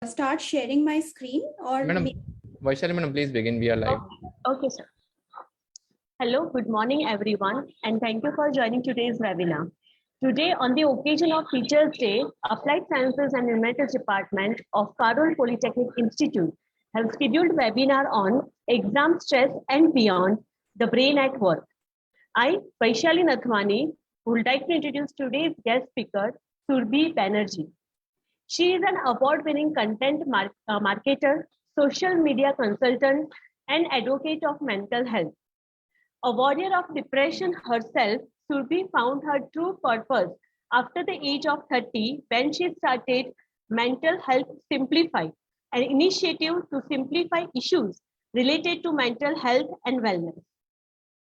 start sharing my screen or Madam, Vaishali Madam, please begin. We are live. Okay, sir. Hello, good morning, everyone, and thank you for joining today's webinar. Today, on the occasion of Teachers' Day, Applied Sciences and Humanities Department of Parul Polytechnic Institute have scheduled webinar on exam stress and beyond, the brain at work. I, Vaishali Nathwani, would like to introduce today's guest speaker, Surbhi Banerjee. She is an award-winning content marketer, social media consultant, and advocate of mental health. A warrior of depression herself, Surbhi found her true purpose after the age of 30 when she started Mental Health Simplified, an initiative to simplify issues related to mental health and wellness.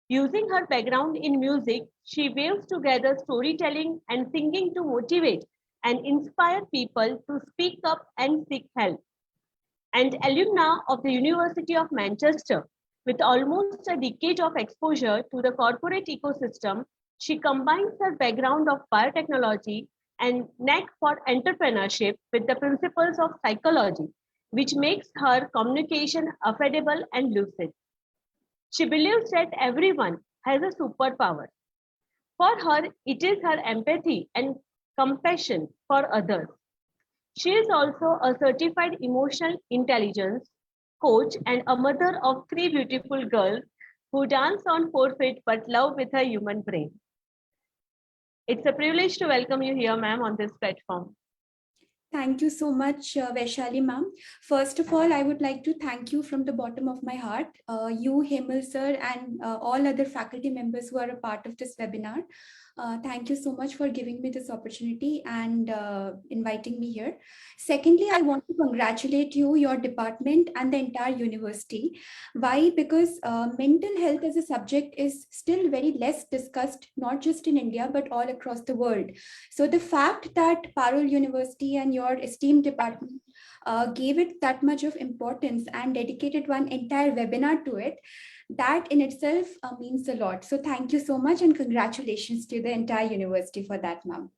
Using her background in music, she weaves together storytelling and singing to motivate and inspire people to speak up and seek help. And alumna of the University of Manchester, with almost a decade of exposure to the corporate ecosystem, she combines her background of biotechnology and knack for entrepreneurship with the principles of psychology, which makes her communication affordable and lucid. She believes that everyone has a superpower. For her, it is her empathy and compassion for others. She is also a certified emotional intelligence coach and a mother of 3 beautiful girls who dance on 4 feet but love with her human brain. It's a privilege to welcome you here, ma'am, on this platform. Thank you so much, Vaishali ma'am. First of all, I would like to thank you from the bottom of my heart, you, Hemal sir, and all other faculty members who are a part of this webinar. Thank you so much for giving me this opportunity and inviting me here. Secondly, I want to congratulate you, your department, and the entire university. Why? Because mental health as a subject is still very less discussed, not just in India, but all across the world. So the fact that Parul University and your esteemed department gave it that much of importance and dedicated one entire webinar to it, that in itself means a lot. So thank you so much and congratulations to the entire university for that, ma'am.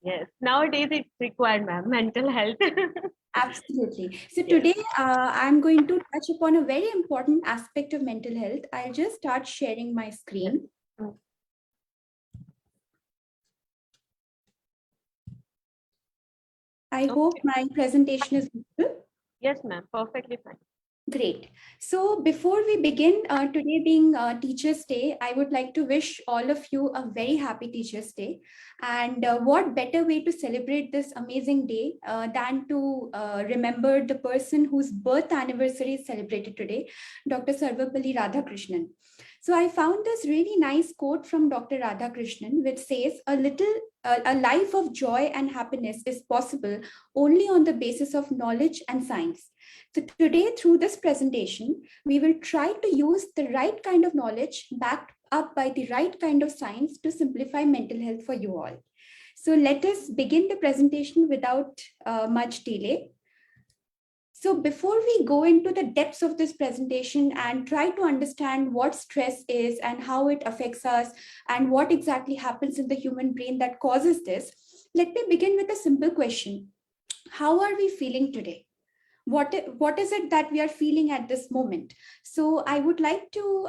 Yes, nowadays it's required, ma'am, mental health. Absolutely. So today I'm going to touch upon a very important aspect of mental health. I'll just start sharing my screen. I hope my presentation is visible. Yes, ma'am, perfectly fine. Great. So before we begin, today being Teachers' Day, I would like to wish all of you a very happy Teachers' Day. And what better way to celebrate this amazing day than to remember the person whose birth anniversary is celebrated today, Dr. Sarvapalli Radhakrishnan. So I found this really nice quote from Dr. Radhakrishnan, which says, a life of joy and happiness is possible only on the basis of knowledge and science. So today, through this presentation, we will try to use the right kind of knowledge backed up by the right kind of science to simplify mental health for you all. So let us begin the presentation without much delay. So before we go into the depths of this presentation and try to understand what stress is and how it affects us and what exactly happens in the human brain that causes this, let me begin with a simple question. How are we feeling today? What is it that we are feeling at this moment? So I would like to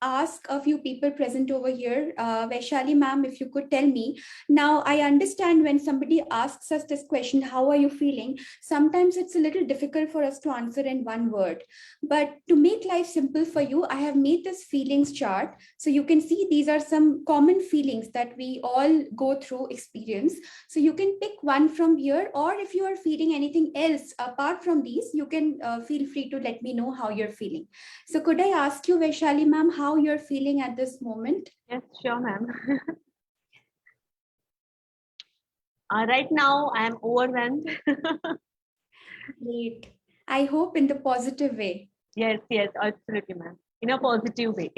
ask a few people present over here. Vaishali ma'am, if you could tell me. Now, I understand when somebody asks us this question, how are you feeling? Sometimes it's a little difficult for us to answer in one word. But to make life simple for you, I have made this feelings chart. So you can see these are some common feelings that we all go through, experience. So you can pick one from here, or if you are feeling anything else apart from these, you can feel free to let me know how you're feeling. So could I ask you, Vaishali ma'am, how you're feeling at this moment? Yes, sure, ma'am. Right now, I am overwhelmed. Great. I hope in the positive way. Yes, absolutely, ma'am. In a positive way.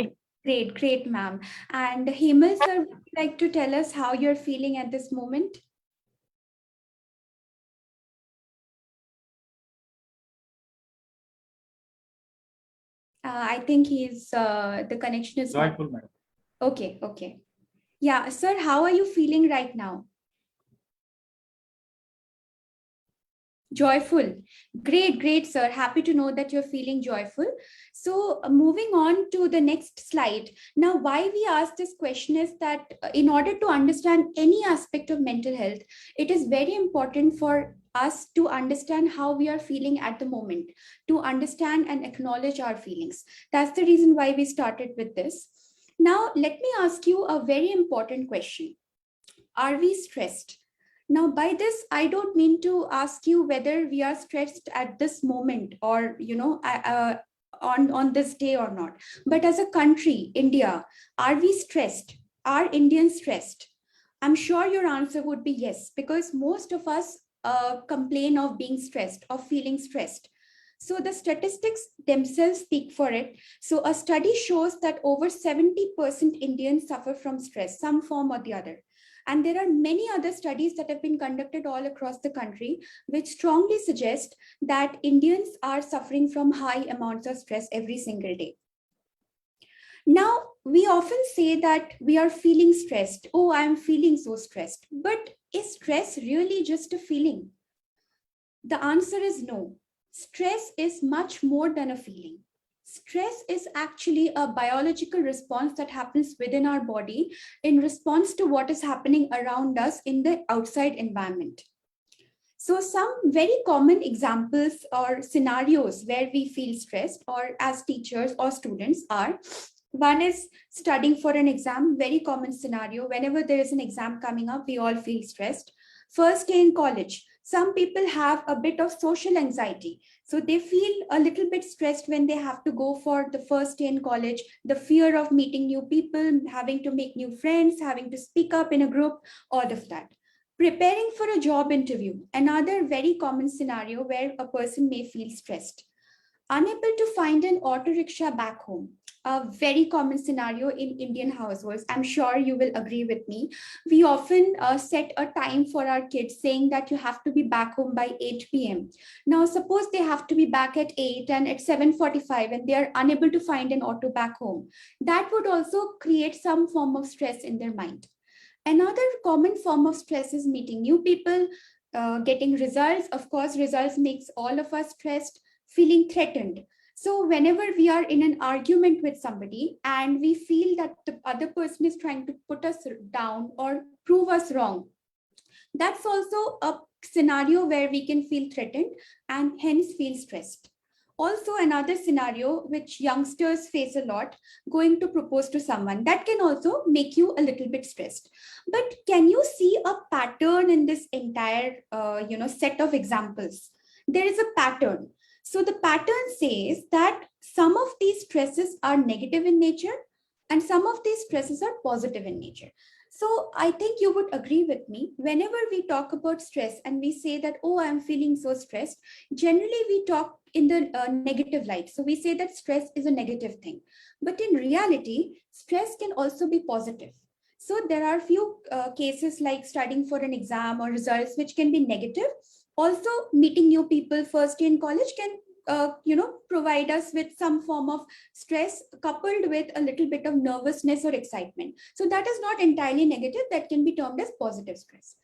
Great, ma'am. And Hemal sir, would you like to tell us how you're feeling at this moment? I think the connection is Joyful, madam. Okay. Yeah, sir, how are you feeling right now? Joyful. Great, great, sir. Happy to know that you're feeling joyful. So, moving on to the next slide. Now, why we ask this question is that in order to understand any aspect of mental health, it is very important for us to understand how we are feeling at the moment, to understand and acknowledge our feelings. That's the reason why we started with this. Now, let me ask you a very important question. Are we stressed? Now, by this, I don't mean to ask you whether we are stressed at this moment or, on this day or not. But as a country, India, are we stressed? Are Indians stressed? I'm sure your answer would be yes, because most of us complain of being stressed, of feeling stressed. So the statistics themselves speak for it. So a study shows that over 70% Indians suffer from stress, some form or the other. And there are many other studies that have been conducted all across the country, which strongly suggest that Indians are suffering from high amounts of stress every single day. Now, we often say that we are feeling stressed. Oh, I'm feeling so stressed. But is stress really just a feeling? The answer is no. Stress is much more than a feeling. Stress is actually a biological response that happens within our body in response to what is happening around us in the outside environment. So, some very common examples or scenarios where we feel stressed, or as teachers or students, are one is studying for an exam, very common scenario. Whenever there is an exam coming up, we all feel stressed. First day in college, some people have a bit of social anxiety. So they feel a little bit stressed when they have to go for the first day in college, the fear of meeting new people, having to make new friends, having to speak up in a group, all of that. Preparing for a job interview, another very common scenario where a person may feel stressed. Unable to find an auto rickshaw back home, a very common scenario in Indian households. I'm sure you will agree with me. We often set a time for our kids saying that you have to be back home by 8 p.m. Now, suppose they have to be back at 8 and at 7:45 and they are unable to find an auto back home. That would also create some form of stress in their mind. Another common form of stress is meeting new people, getting results. Of course, results makes all of us stressed, feeling threatened. So whenever we are in an argument with somebody and we feel that the other person is trying to put us down or prove us wrong, that's also a scenario where we can feel threatened and hence feel stressed. Also, another scenario which youngsters face a lot, going to propose to someone, that can also make you a little bit stressed. But can you see a pattern in this entire set of examples? There is a pattern. So the pattern says that some of these stresses are negative in nature and some of these stresses are positive in nature. So I think you would agree with me. Whenever we talk about stress and we say that, oh, I'm feeling so stressed, generally we talk in the negative light. So we say that stress is a negative thing. But in reality, stress can also be positive. So there are few cases like studying for an exam or results which can be negative. Also, meeting new people first in college can provide us with some form of stress coupled with a little bit of nervousness or excitement. So that is not entirely negative, that can be termed as positive stress.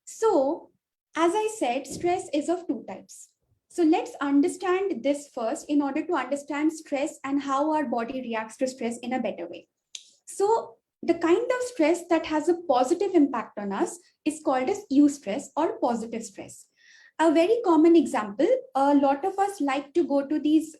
So as I said, stress is of two types. So let's understand this first in order to understand stress and how our body reacts to stress in a better way. So the kind of stress that has a positive impact on us is called as eustress or positive stress. A very common example, a lot of us like to go to these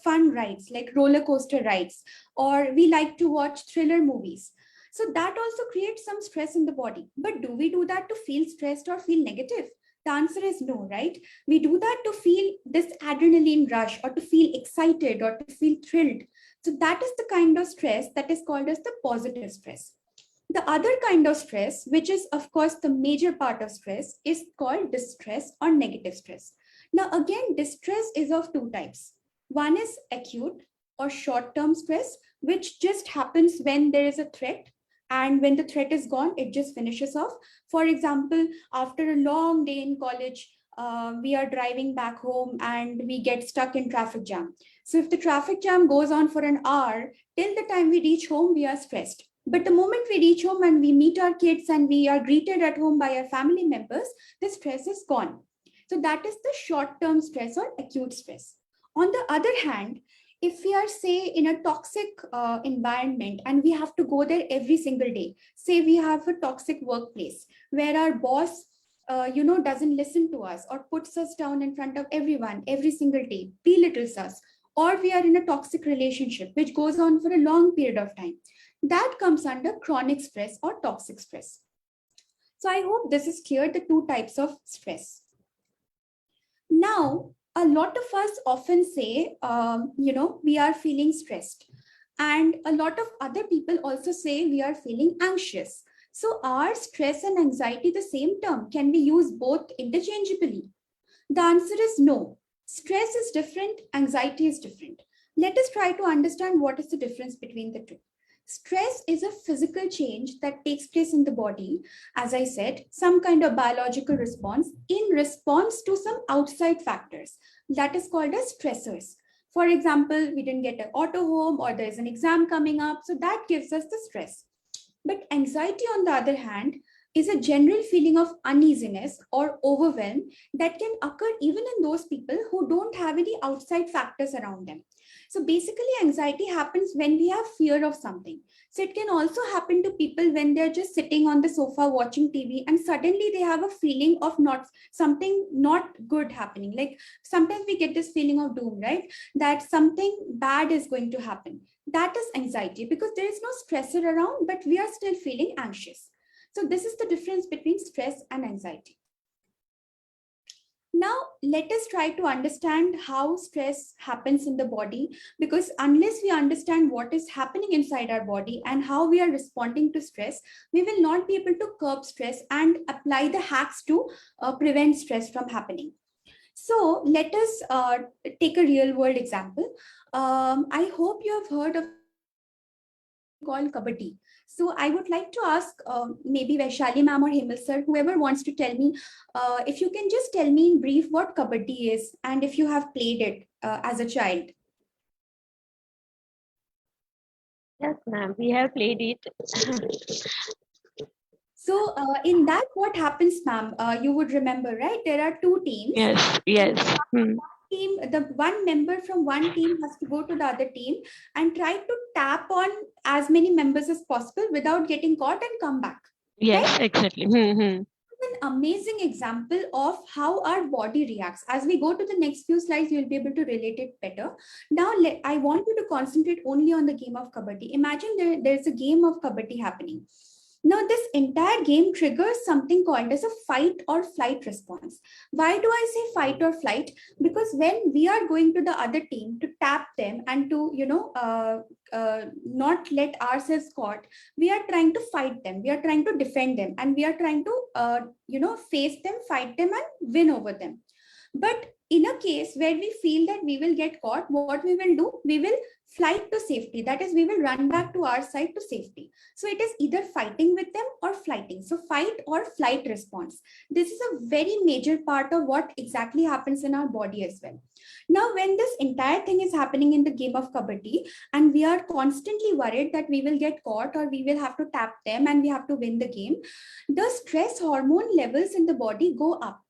fun rides like roller coaster rides, or we like to watch thriller movies. So that also creates some stress in the body. But do we do that to feel stressed or feel negative? The answer is no, right? We do that to feel this adrenaline rush or to feel excited or to feel thrilled. So that is the kind of stress that is called as the positive stress. The other kind of stress, which is of course the major part of stress, is called distress or negative stress. Now again, distress is of two types. One is acute or short-term stress, which just happens when there is a threat, and when the threat is gone, it just finishes off. For example, after a long day in college, we are driving back home and we get stuck in traffic jam. So if the traffic jam goes on for an hour, till the time we reach home, we are stressed. But the moment we reach home and we meet our kids and we are greeted at home by our family members, the stress is gone. So that is the short-term stress or acute stress. On the other hand, if we are, say, in a toxic environment and we have to go there every single day, say we have a toxic workplace where our boss doesn't listen to us or puts us down in front of everyone every single day, belittles us, or we are in a toxic relationship which goes on for a long period of time, that comes under chronic stress or toxic stress. So I hope this is clear, the two types of stress. Now, a lot of us often say, we are feeling stressed. And a lot of other people also say we are feeling anxious. So are stress and anxiety the same term? Can we use both interchangeably? The answer is no. Stress is different, anxiety is different. Let us try to understand what is the difference between the two. Stress is a physical change that takes place in the body, as I said, some kind of biological response in response to some outside factors. That is called as stressors. For example, we didn't get an auto home or there's an exam coming up, so that gives us the stress. But anxiety, on the other hand, is a general feeling of uneasiness or overwhelm that can occur even in those people who don't have any outside factors around them. So basically, anxiety happens when we have fear of something. So it can also happen to people when they're just sitting on the sofa watching TV and suddenly they have a feeling of something not good happening. Like sometimes we get this feeling of doom, right? That something bad is going to happen. That is anxiety because there is no stressor around, but we are still feeling anxious. So this is the difference between stress and anxiety. Now, let us try to understand how stress happens in the body, because unless we understand what is happening inside our body and how we are responding to stress, we will not be able to curb stress and apply the hacks to prevent stress from happening. So let us take a real world example. I hope you have heard of called Kabaddi. So I would like to ask maybe Vaishali ma'am or Hemal sir, whoever wants to tell me, if you can just tell me in brief what Kabaddi is and if you have played it as a child. Yes, ma'am, we have played it. So in that, what happens, ma'am? You would remember, right? There are two teams. Yes, yes. Team, the one member from one team has to go to the other team and try to tap on as many members as possible without getting caught and come back. Yes, right? exactly. An amazing example of how our body reacts. As we go to the next few slides, you'll be able to relate it better. Now, I want you to concentrate only on the game of Kabaddi. Imagine there's a game of Kabaddi happening. Now, this entire game triggers something called as a fight or flight response. Why do I say fight or flight? Because when we are going to the other team to tap them and to, not let ourselves caught, we are trying to fight them. We are trying to defend them, and we are trying to, face them, fight them, and win over them. But in a case where we feel that we will get caught, what we will do, we will flight to safety. That is, we will run back to our side to safety. So it is either fighting with them or flighting. So fight or flight response. This is a very major part of what exactly happens in our body as well. Now, when this entire thing is happening in the game of Kabaddi, and we are constantly worried that we will get caught or we will have to tap them and we have to win the game, the stress hormone levels in the body go up.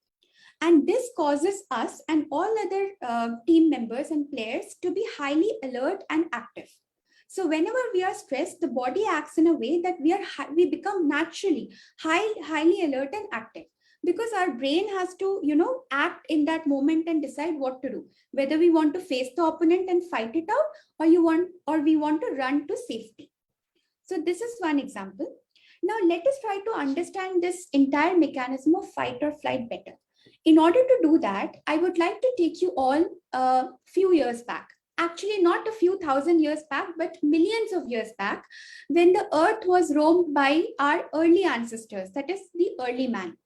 And this causes us and all other team members and players to be highly alert and active. So whenever we are stressed, the body acts in a way that we become naturally highly alert and active, because our brain has to, act in that moment and decide what to do, whether we want to face the opponent and fight it out, or we want to run to safety. So this is one example. Now let us try to understand this entire mechanism of fight or flight better. In order to do that, I would like to take you all a few years back. Actually, not a few thousand years back, but millions of years back, when the earth was roamed by our early ancestors, that is the early man.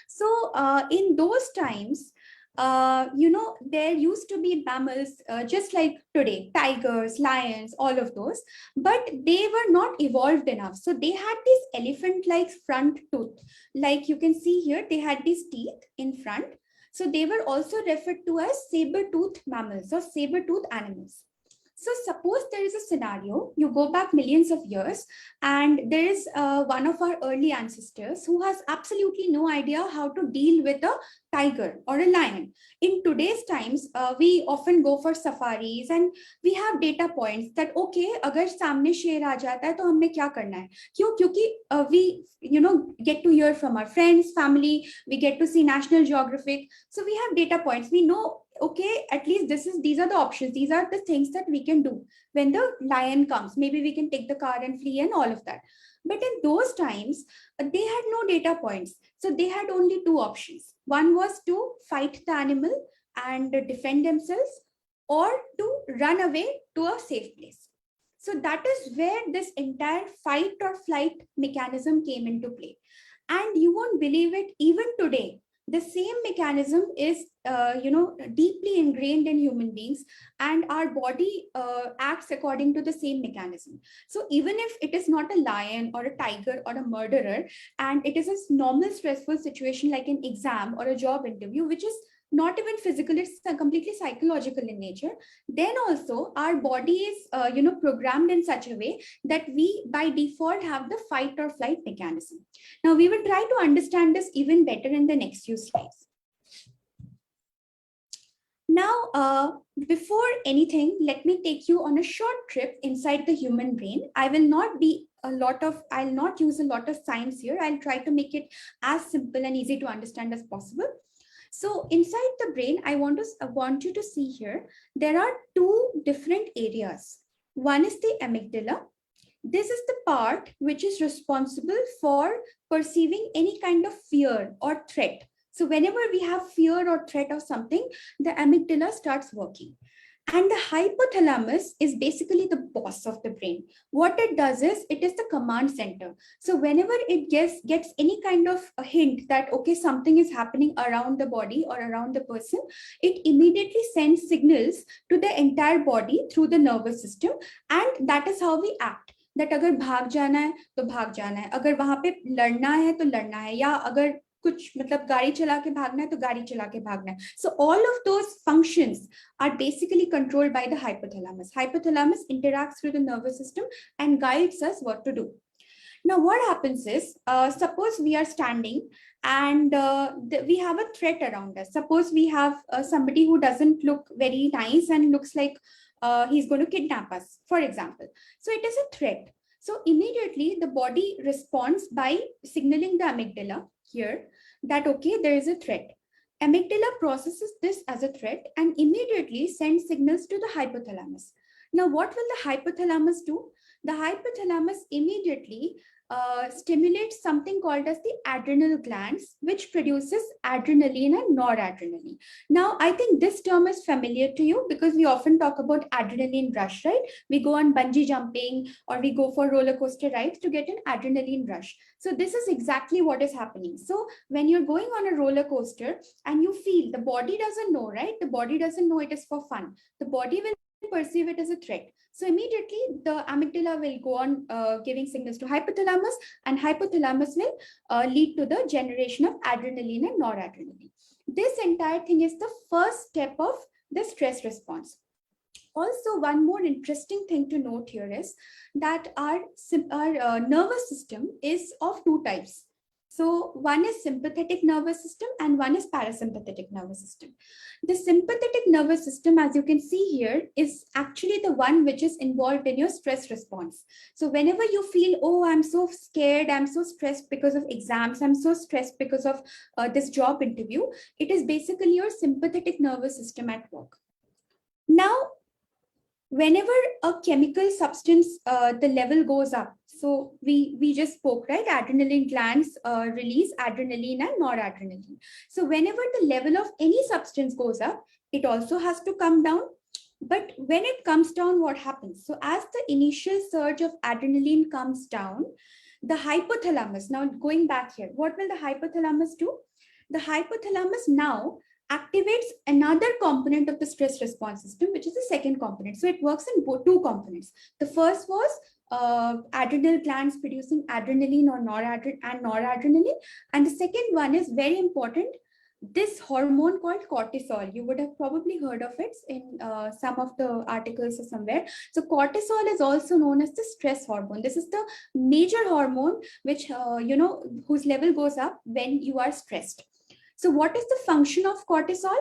So in those times, there used to be mammals just like today, tigers, lions, all of those, but they were not evolved enough. So they had this elephant-like front tooth. Like you can see here, they had these teeth in front. So they were also referred to as saber-toothed mammals or saber-toothed animals. So suppose there is a scenario, you go back millions of years, and there is one of our early ancestors who has absolutely no idea how to deal with a tiger or a lion. In today's times, we often go for safaris and we have data points that, okay, अगर सामने शेर आ जाता है तो हमें क्या करना है? क्यों? क्योंकि we get to hear from our friends, family, we get to see National Geographic. So we have data points. We know, okay, at least these are the options. These are the things that we can do when the lion comes. Maybe we can take the car and flee and all of that. But in those times, they had no data points. So they had only two options. One was to fight the animal and defend themselves, or to run away to a safe place. So that is where this entire fight or flight mechanism came into play. And you won't believe it, even today, the same mechanism is deeply ingrained in human beings, and our body acts according to the same mechanism. So even if it is not a lion or a tiger or a murderer, and it is a normal stressful situation like an exam or a job interview, which is not even physical, it's completely psychological in nature, then also our body is programmed in such a way that we by default have the fight or flight mechanism. Now we will try to understand this even better in the next few slides. Now, before anything, let me take you on a short trip inside the human brain. I'll not use a lot of science here. I'll try to make it as simple and easy to understand as possible. So inside the brain, I want you to see here, there are two different areas. One is the amygdala. This is the part which is responsible for perceiving any kind of fear or threat. So whenever we have fear or threat of something, the amygdala starts working. And the hypothalamus is basically the boss of the brain. What it does is, it is the command center. So whenever it gets any kind of a hint that, okay, something is happening around the body or around the person, it immediately sends signals to the entire body through the nervous system. And that is how we act. That अगर भाग जाना है तो भाग जाना है, अगर वहां पे लड़ना है तो लड़ना है, या अगर कुछ मतलब गाड़ी चला के भागना है तो गाड़ी चला के भागना है. So all of those functions are basically controlled by the hypothalamus. Hypothalamus interacts with the nervous system and guides us what to do. Now what happens is, suppose we are standing and we have a threat around us. Suppose we have somebody who doesn't look very nice and looks like he's going to kidnap us, for example. So it is a threat. So immediately the body responds by signaling the amygdala here that, okay, there is a threat. Amygdala processes this as a threat and immediately sends signals to the hypothalamus. Now, what will the hypothalamus do? The hypothalamus immediately stimulates something called as the adrenal glands, which produces adrenaline and noradrenaline. Now, I think this term is familiar to you because we often talk about adrenaline rush, right? We go on bungee jumping or we go for roller coaster rides to get an adrenaline rush. So this is exactly what is happening. So when you're going on a roller coaster and you feel, the body doesn't know, right? The body doesn't know it is for fun. The body will perceive it as a threat. So immediately the amygdala will go on giving signals to hypothalamus, and hypothalamus will lead to the generation of adrenaline and noradrenaline. This entire thing is the first step of the stress response. Also, one more interesting thing to note here is that our nervous system is of two types. So one is sympathetic nervous system and one is parasympathetic nervous system. The sympathetic nervous system, as you can see here, is actually the one which is involved in your stress response. So whenever you feel, oh, I'm so scared, I'm so stressed because of exams, I'm so stressed because of this job interview, it is basically your sympathetic nervous system at work. Now, whenever a chemical substance, the level goes up, so we just spoke, right? Adrenaline glands release adrenaline and noradrenaline. So whenever the level of any substance goes up, it also has to come down. But when it comes down, what happens? So as the initial surge of adrenaline comes down, the hypothalamus, now going back here, what will the hypothalamus do? The hypothalamus now activates another component of the stress response system, which is the second component. So it works in both two components. The first was adrenal glands producing adrenaline or noradrenaline, and the second one is very important, this hormone called cortisol. You would have probably heard of it in some of the articles or somewhere. So cortisol is also known as the stress hormone. This is the major hormone which, whose level goes up when you are stressed. So what is the function of cortisol?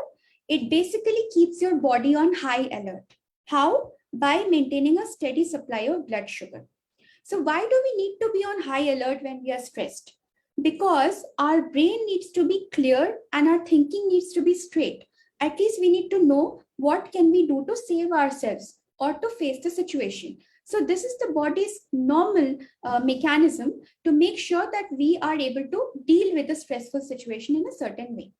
It basically keeps your body on high alert. How? By maintaining a steady supply of blood sugar. So why do we need to be on high alert when we are stressed? Because our brain needs to be clear and our thinking needs to be straight. At least we need to know what can we do to save ourselves or to face the situation. So this is the body's normal mechanism to make sure that we are able to deal with a stressful situation in a certain way.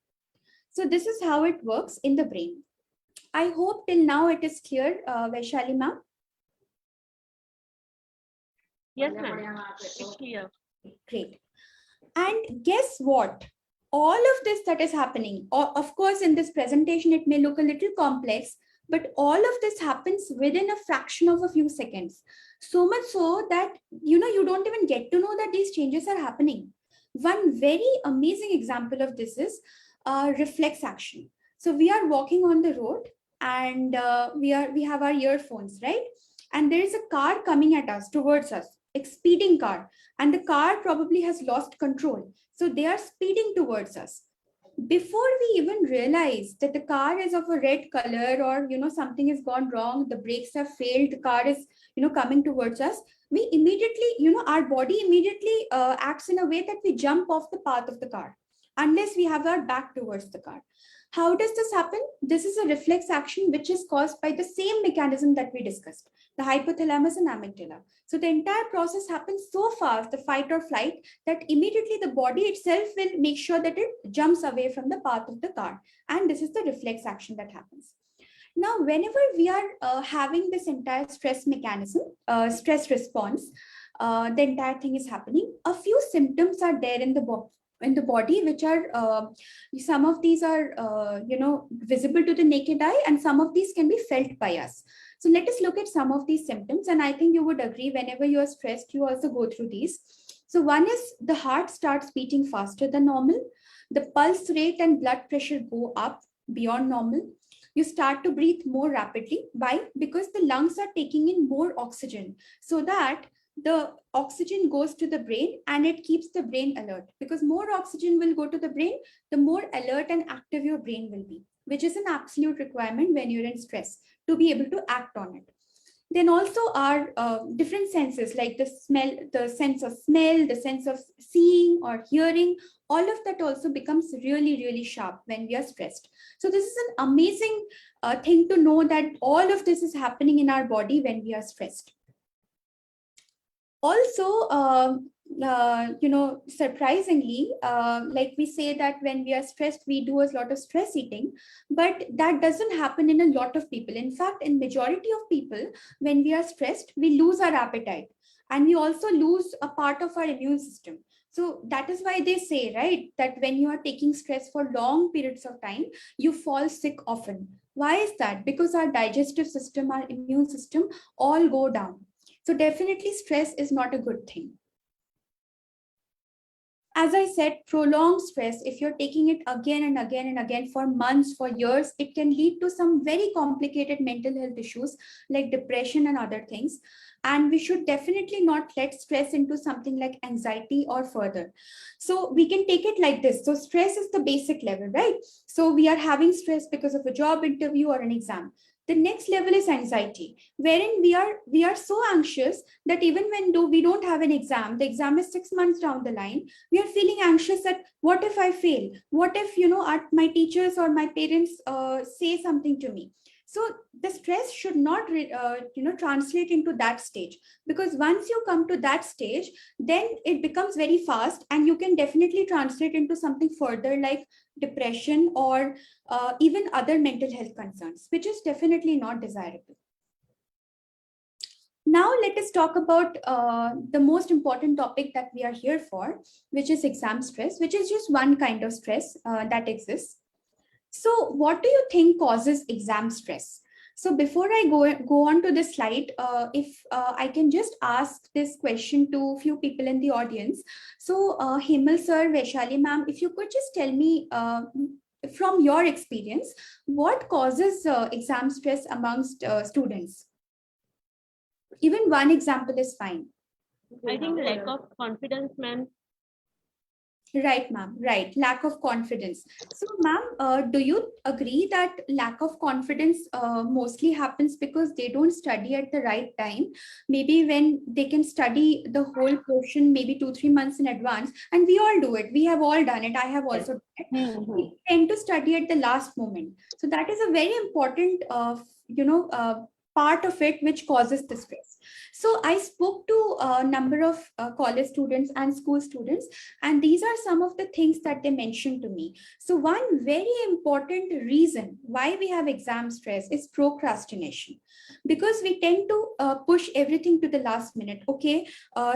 So this is how it works in the brain. I hope till now it is clear, Vaishali ma'am. Yes, ma'am. It's clear. Great. And guess what? All of this that is happening, of course, in this presentation, it may look a little complex, but all of this happens within a fraction of a few seconds. So much so that, you don't even get to know that these changes are happening. One very amazing example of this is reflex action. So we are walking on the road and we have our earphones, right? And there is a car coming at us, towards us, a speeding car, and the car probably has lost control. So they are speeding towards us. Before we even realize that the car is of a red color or, something has gone wrong, the brakes have failed, the car is, coming towards us, we immediately, our body immediately acts in a way that we jump off the path of the car unless we have our back towards the car. How does this happen? This is a reflex action which is caused by the same mechanism that we discussed, the hypothalamus and amygdala. So the entire process happens so fast, the fight or flight, that immediately the body itself will make sure that it jumps away from the path of the car. And this is the reflex action that happens. Now, whenever we are having this entire stress mechanism, stress response, the entire thing is happening, a few symptoms are there in the body, which are some of these are visible to the naked eye, and some of these can be felt by us. So let us look at some of these symptoms, and I think you would agree whenever you are stressed, you also go through these. So one is the heart starts beating faster than normal. The pulse rate and blood pressure go up beyond normal. You start to breathe more rapidly. Why? Because the lungs are taking in more oxygen, so that the oxygen goes to the brain and it keeps the brain alert. Because more oxygen will go to the brain, the more alert and active your brain will be, which is an absolute requirement when you're in stress to be able to act on it. Then also our different senses, like the smell, the sense of smell, the sense of seeing or hearing, all of that also becomes really, really sharp when we are stressed. So this is an amazing thing to know that all of this is happening in our body when we are stressed. Also, surprisingly, like we say that when we are stressed, we do a lot of stress eating, but that doesn't happen in a lot of people. In fact, in majority of people, when we are stressed, we lose our appetite and we also lose a part of our immune system. So that is why they say, right, that when you are taking stress for long periods of time, you fall sick often. Why is that? Because our digestive system, our immune system all go down. So definitely stress is not a good thing. As I said, prolonged stress, if you're taking it again and again and again for months, for years, it can lead to some very complicated mental health issues like depression and other things. And we should definitely not let stress into something like anxiety or further. So we can take it like this. So stress is the basic level, right? So we are having stress because of a job interview or an exam. The next level is anxiety, wherein we are so anxious that even when we don't have an exam, the exam is 6 months down the line, we are feeling anxious that what if I fail? What if, my teachers or my parents say something to me? So the stress should not, translate into that stage, because once you come to that stage, then it becomes very fast and you can definitely translate into something further like depression or even other mental health concerns, which is definitely not desirable. Now let us talk about the most important topic that we are here for, which is exam stress, which is just one kind of stress that exists. So what do you think causes exam stress? So before I go on to this slide, if I can just ask this question to a few people in the audience. So Hemal sir, Vaishali ma'am, if you could just tell me from your experience, what causes exam stress amongst students? Even one example is fine. I think lack of confidence, ma'am. Right, ma'am. Right. Lack of confidence. So, ma'am, do you agree that lack of confidence mostly happens because they don't study at the right time? Maybe when they can study the whole portion, maybe 2-3 months in advance, and we all do it. We have all done it. I have also done it. We tend to study at the last moment. So that is a very important, part of it which causes the stress. So I spoke to a number of college students and school students, and these are some of the things that they mentioned to me. So one very important reason why we have exam stress is procrastination, because we tend to push everything to the last minute. Okay,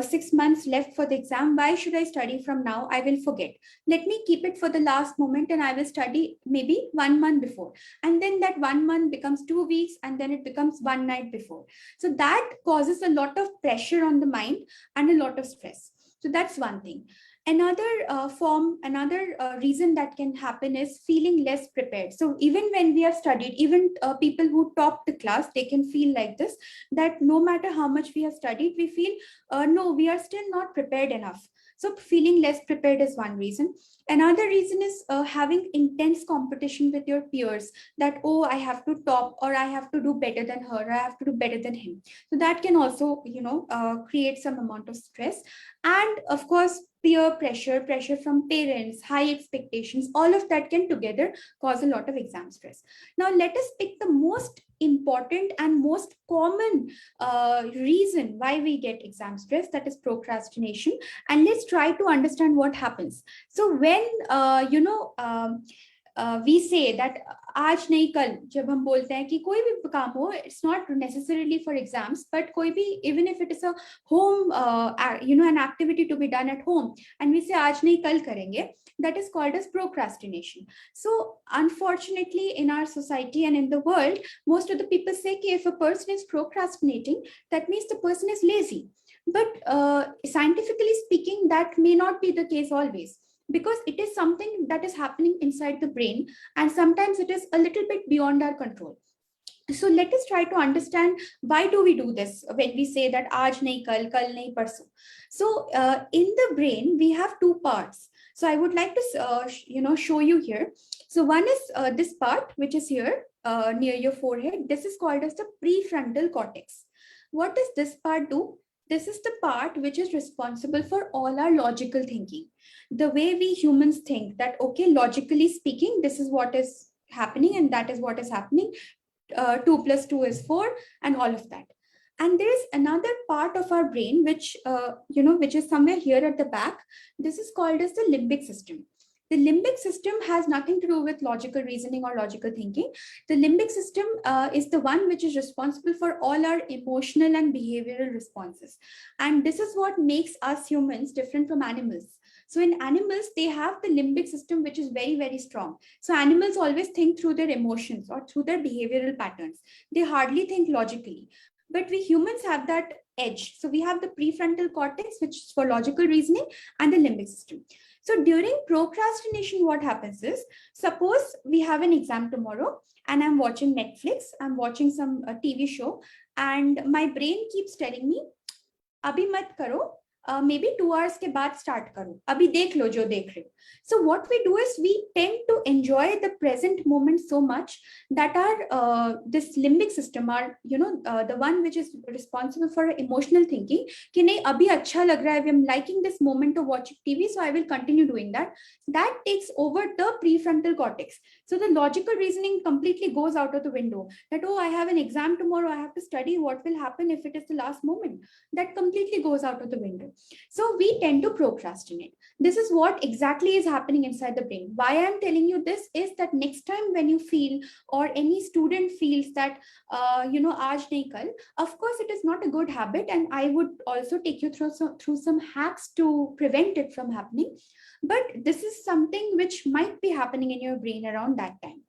6 months left for the exam. Why should I study from now? I will forget. Let me keep it for the last moment and I will study maybe 1 month before. And then that 1 month becomes 2 weeks and then it becomes one night before. So that causes a lot of pressure on the mind and a lot of stress. So that's one thing. Another reason that can happen is feeling less prepared. So even when we have studied, even people who top the class, they can feel like this, that no matter how much we have studied, we feel, no, we are still not prepared enough. So feeling less prepared is one reason. Another reason is having intense competition with your peers, that, oh, I have to top, or I have to do better than her, or I have to do better than him. So that can also, create some amount of stress. And of course, peer pressure, pressure from parents, high expectations, all of that can together cause a lot of exam stress. Now, let us pick the most important and most common reason why we get exam stress, that is procrastination. And let's try to understand what happens. So when we say that आज नहीं कल, जब हम बोलते हैं कि कोई भी काम हो, it's not necessarily for exams, but कोई भी, even if it is a home, an activity to be done at home, and we say आज नहीं कल करेंगे, that is called as procrastination. So unfortunately, in our society and in the world, most of the people say that if a person is procrastinating, that means the person is lazy. But scientifically speaking, that may not be the case always, because it is something that is happening inside the brain, and sometimes it is a little bit beyond our control. So let us try to understand, why do we do this when we say that aaj nahi kal, kal nahi parso. So in the brain we have two parts. So I would like to show you here. So one is this part, which is here near your forehead. This is called as the prefrontal cortex. What does this part do? This is the part which is responsible for all our logical thinking. The way we humans think that, okay, logically speaking, this is what is happening and that is what is happening. 2 + 2 is 4 and all of that. And there is another part of our brain which, which is somewhere here at the back. This is called as the limbic system. The limbic system has nothing to do with logical reasoning or logical thinking. The limbic system is the one which is responsible for all our emotional and behavioral responses. And this is what makes us humans different from animals. So in animals, they have the limbic system, which is very, very strong. So animals always think through their emotions or through their behavioral patterns. They hardly think logically. But we humans have that edge. So we have the prefrontal cortex, which is for logical reasoning, and the limbic system. So during procrastination, what happens is, suppose we have an exam tomorrow and I'm watching Netflix, I'm watching some TV show, and my brain keeps telling me, abhi mat karo, maybe 2 hours के बाद start करो, अभी देख लो जो देख रहे हो. So what we do is we tend to enjoy the present moment so much that our this limbic system, our the one which is responsible for emotional thinking, कि नहीं अभी अच्छा लग रहा है, I'm liking this moment of watching TV, so I will continue doing that. That takes over the prefrontal cortex. So the logical reasoning completely goes out of the window. That, oh, I have an exam tomorrow, I have to study, what will happen if it is the last moment? That completely goes out of the window. So we tend to procrastinate. This is what exactly is happening inside the brain. Why I'm telling you this is that next time when you feel, or any student feels that, aaj nahi kal, of course it is not a good habit, and I would also take you through some hacks to prevent it from happening. But this is something which might be happening in your brain around that time.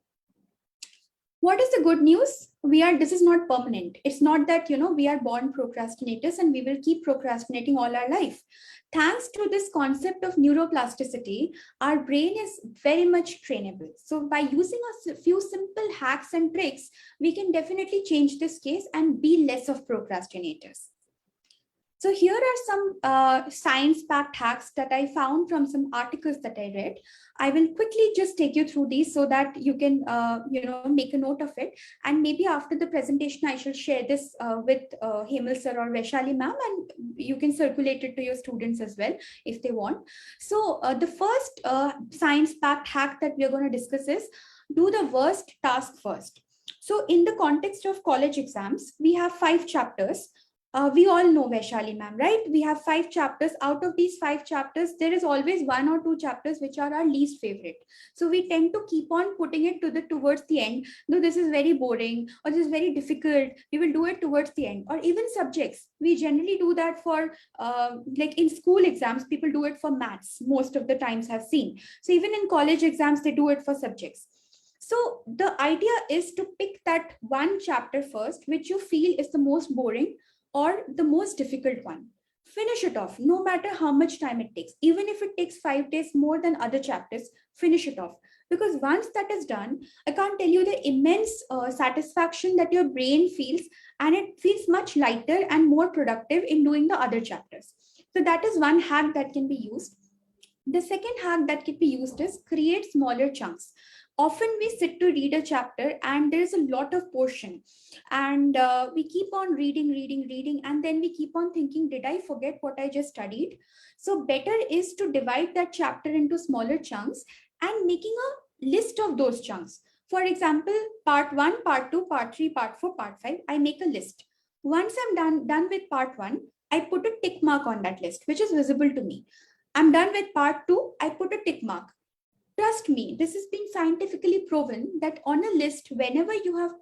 What is the good news? This is not permanent. It's not that, we are born procrastinators and we will keep procrastinating all our life. Thanks to this concept of neuroplasticity, our brain is very much trainable. So by using a few simple hacks and tricks, we can definitely change this case and be less of procrastinators. So here are some science-backed hacks that I found from some articles that I read. I will quickly just take you through these so that you can, make a note of it. And maybe after the presentation, I shall share this with Hemal sir or Vaishali ma'am, and you can circulate it to your students as well if they want. So the first science-backed hack that we are going to discuss is do the worst task first. So in the context of college exams, we have 5 chapters. We all know Vaishali ma'am, right? We have 5 chapters. Out of these 5 chapters, there is always 1 or 2 chapters which are our least favorite. So we tend to keep on putting it towards the end. Though this is very boring or this is very difficult, we will do it towards the end. Or even subjects, we generally do that for like in school exams, people do it for maths. Most of the times I've seen. So even in college exams, they do it for subjects. So the idea is to pick that one chapter first, which you feel is the most boring or the most difficult one. Finish it off, no matter how much time it takes. Even if it takes 5 days more than other chapters, finish it off. Because once that is done, I can't tell you the immense satisfaction that your brain feels, and it feels much lighter and more productive in doing the other chapters. So that is one hack that can be used. The second hack that can be used is create smaller chunks. Often we sit to read a chapter and there's a lot of portion, and we keep on reading, and then we keep on thinking, did I forget what I just studied? So better is to divide that chapter into smaller chunks and making a list of those chunks. For example, part 1, part 2, part 3, part 4, part 5, I make a list. Once I'm done with part 1, I put a tick mark on that list, which is visible to me. I'm done with part 2, I put a tick mark. Trust me, this has been scientifically proven that on a list, whenever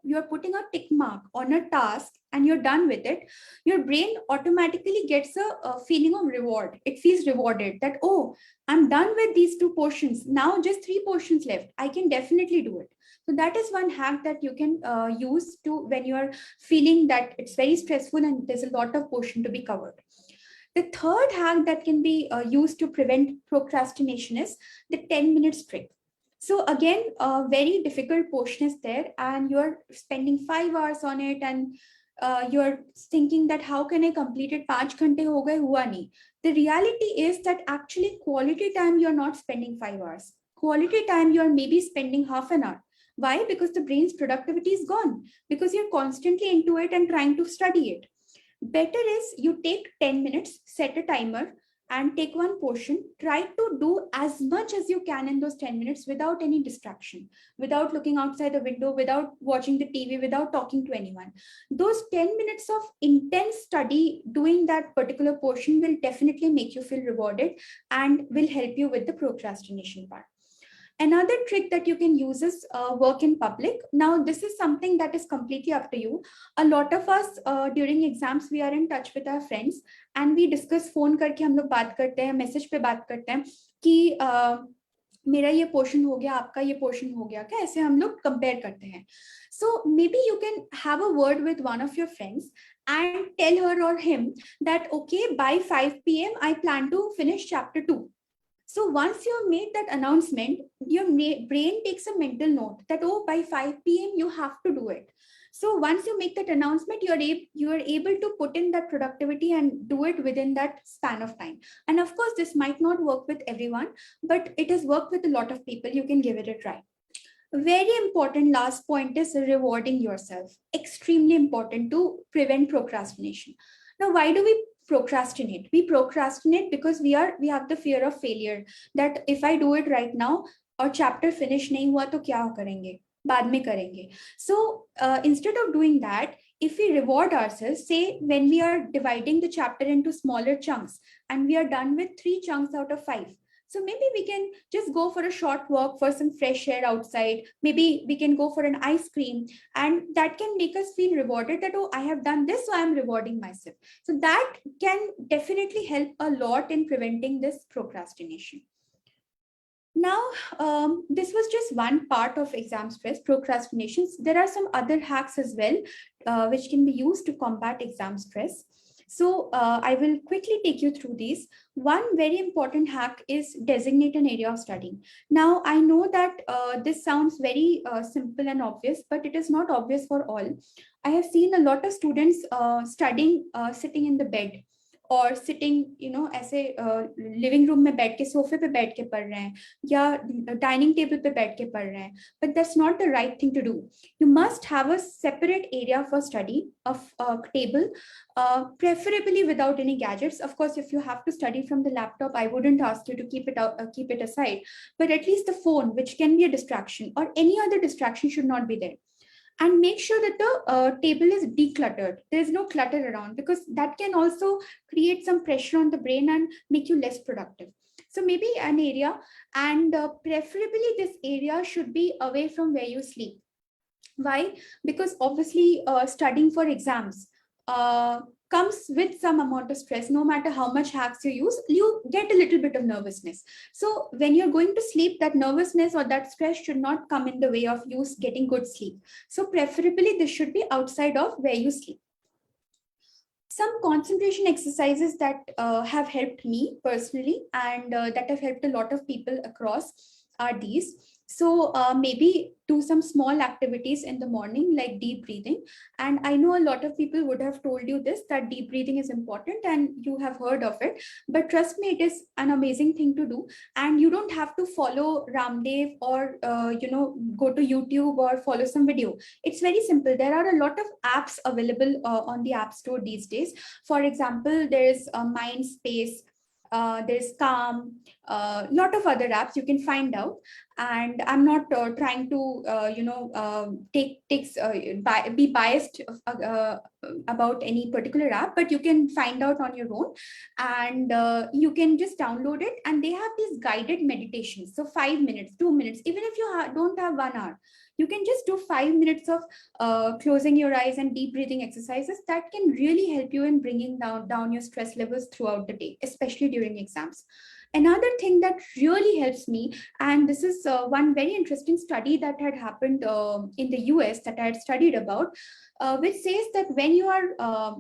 you're putting a tick mark on a task and you're done with it, your brain automatically gets a feeling of reward. It feels rewarded that, oh, I'm done with these 2 portions. Now just 3 portions left. I can definitely do it. So that is one hack that you can use to when you're feeling that it's very stressful and there's a lot of portion to be covered. The third hack that can be used to prevent procrastination is the 10 minutes trick. So again, a very difficult portion is there and you're spending 5 hours on it, and you're thinking that how can I complete it? 5 ghante ho gaye, hua nahi. The reality is that actually quality time you're not spending 5 hours. Quality time you're maybe spending half an hour. Why? Because the brain's productivity is gone, because you're constantly into it and trying to study it. Better is you take 10 minutes, set a timer, and take one portion. Try to do as much as you can in those 10 minutes without any distraction, without looking outside the window, without watching the TV, without talking to anyone. Those 10 minutes of intense study doing that particular portion will definitely make you feel rewarded and will help you with the procrastination part. Another trick that you can use is work in public. Now, this is something that is completely up to you. A lot of us during exams, we are in touch with our friends and we discuss phone करके हम लोग बात करते हैं, message पे बात करते हैं कि मेरा ये पोर्शन हो गया, आपका ये पोर्शन हो गया क्या, ऐसे हम लोग कंपेयर करते हैं. So maybe you can have a word with one of your friends and tell her or him that, okay, by 5 p.m. I plan to finish chapter 2. So once you have made that announcement, your brain takes a mental note that, oh, by 5 p.m. you have to do it. So once you make that announcement, you are able to put in that productivity and do it within that span of time. And of course, this might not work with everyone, but it has worked with a lot of people. You can give it a try. Very important last point is rewarding yourself. Extremely important to prevent procrastination. Now, why do we procrastinate? We procrastinate because we have the fear of failure, that if I do it right now or chapter finish nahi hua to kya karenge, baad mein karenge. So instead of doing that, if we reward ourselves, say when we are dividing the chapter into smaller chunks and we are done with 3 chunks out of 5, so maybe we can just go for a short walk for some fresh air outside. Maybe we can go for an ice cream, and that can make us feel rewarded that, oh, I have done this, so I'm rewarding myself. So that can definitely help a lot in preventing this procrastination. Now, this was just one part of exam stress, procrastinations. There are some other hacks as well, which can be used to combat exam stress. So I will quickly take you through these. One very important hack is designate an area of studying. Now, I know that this sounds very simple and obvious, but it is not obvious for all. I have seen a lot of students studying sitting in the bed, और sitting ऐसे living room में बैठ के सोफे पे बैठ के पढ़ रहे हैं या डाइनिंग टेबल पे बैठ के पढ़ रहे हैं, but that's not the right thing to do. You must have a separate area for study of table, preferably without any gadgets. Of course, if you have to study from the laptop, I wouldn't ask you to keep it aside, but at least the phone, which can be a distraction, or any other distraction, should not be there. And make sure that the table is decluttered. There's no clutter around, because that can also create some pressure on the brain and make you less productive. So maybe an area, and preferably this area should be away from where you sleep. Why? Because obviously studying for exams comes with some amount of stress. No matter how much hacks you use, you get a little bit of nervousness. So when you're going to sleep, that nervousness or that stress should not come in the way of you getting good sleep. So preferably this should be outside of where you sleep. Some concentration exercises that have helped me personally, and that have helped a lot of people across, are these. So maybe do some small activities in the morning, like deep breathing. And I know a lot of people would have told you this, that deep breathing is important and you have heard of it, but trust me, it is an amazing thing to do. And you don't have to follow Ramdev or, go to YouTube or follow some video. It's very simple. There are a lot of apps available on the App Store these days. For example, there's Mindspace, there's Calm, lot of other apps you can find out. And I'm not trying to, be biased about any particular app, but you can find out on your own, and you can just download it. And they have these guided meditations. So 5 minutes, 2 minutes, even if you don't have 1 hour, you can just do 5 minutes of closing your eyes and deep breathing exercises that can really help you in bringing down your stress levels throughout the day, especially during exams. Another thing that really helps me, and this is one very interesting study that had happened in the US that I had studied about, which says that when you are,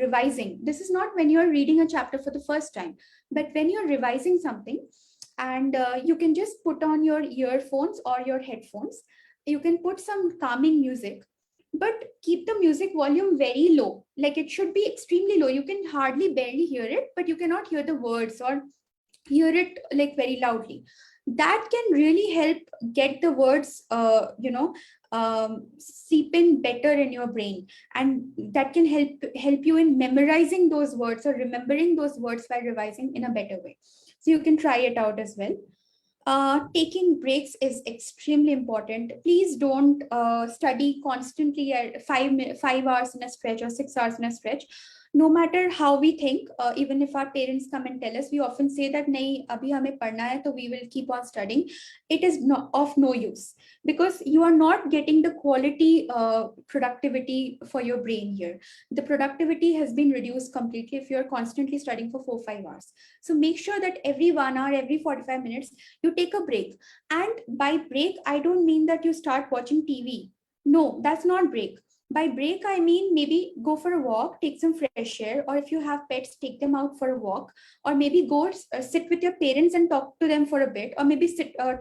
revising, this is not when you're reading a chapter for the first time, but when you're revising something, and you can just put on your earphones or your headphones. You can put some calming music, but keep the music volume very low. Like it should be extremely low. You can hardly barely hear it, but you cannot hear the words or hear it like very loudly. That can really help get the words, seep in better in your brain, and that can help you in memorizing those words or remembering those words while revising in a better way. So you can try it out as well. Taking breaks is extremely important. Please don't study constantly at 5 hours in a stretch or 6 hours in a stretch. No matter how we think, even if our parents come and tell us, we often say that nahi, abhi hame padhna hai, so we will keep on studying. It is of no use, because you are not getting the quality productivity for your brain here. The productivity has been reduced completely if you are constantly studying for 4-5 hours. So make sure that every 1 hour, every 45 minutes, you take a break. And by break, I don't mean that you start watching TV. No, that's not break. By break, I mean maybe go for a walk, take some fresh air, or if you have pets, take them out for a walk, or maybe go sit with your parents and talk to them for a bit, or maybe